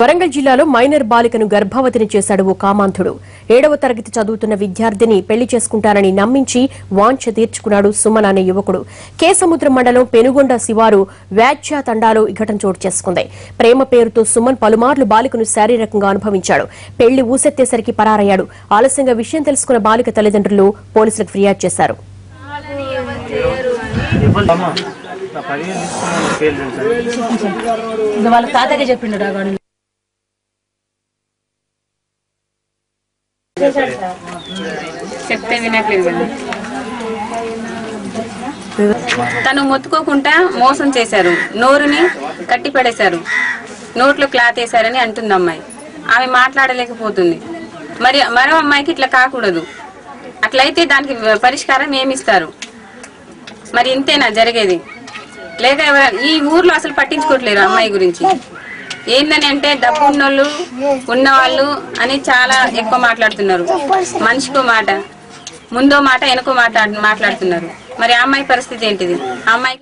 వరంగల్ జిల్లాలో మైనర్ బాలికను గర్భవతిని చేశాడు ఓ కామాంధుడు. 7వ తరగతి చదువుతున్న విద్యార్థిని పెళ్లి చేసుకుంటానని నమ్మించి వాంఛ తీర్చుకున్నాడు సుమన్ అనే యువకుడు. కేసముద్రం మండలం పెనుగొండ శివారు వ్యాజ్య తండాలో ఈ ఘటన చోటు చేసుకుంది. ప్రేమ పేరుతో సుమన్ పలుమార్లు బాలికను శారీరకంగా అనుభవించాడు. పెళ్లి ఊసెత్తేసరికి పరారయ్యాడు. ఆలస్యంగా విషయం తెలుసుకున్న బాలిక తల్లిదండ్రులు పోలీసులకు ఫిర్యాదు చేశారు. చెప్తే వినట్లేదు. తను మొత్తుకోకుండా మోసం చేశారు, నోరుని కట్టి పడేశారు, నోట్లో క్లాత్ వేశారని అంటుంది అమ్మాయి. ఆమె మాట్లాడలేకపోతుంది. మరి మరో అమ్మాయికి ఇట్లా కాకూడదు. అట్లయితే దానికి పరిష్కారం ఏమిస్తారు? మరి ఇంతేనా జరిగేది? లేక ఈ ఊర్లో అసలు పట్టించుకోవట్లేరు అమ్మాయి గురించి. ఏందని అంటే డబ్బు ఉన్నోళ్ళు ఉన్నవాళ్ళు అని చాలా ఎక్కువ మాట్లాడుతున్నారు. మనిషికో మాట, ముందో మాట, వెనకో మాట మాట్లాడుతున్నారు. మరి ఆ అమ్మాయి పరిస్థితి ఏంటిది? ఆ అమ్మాయి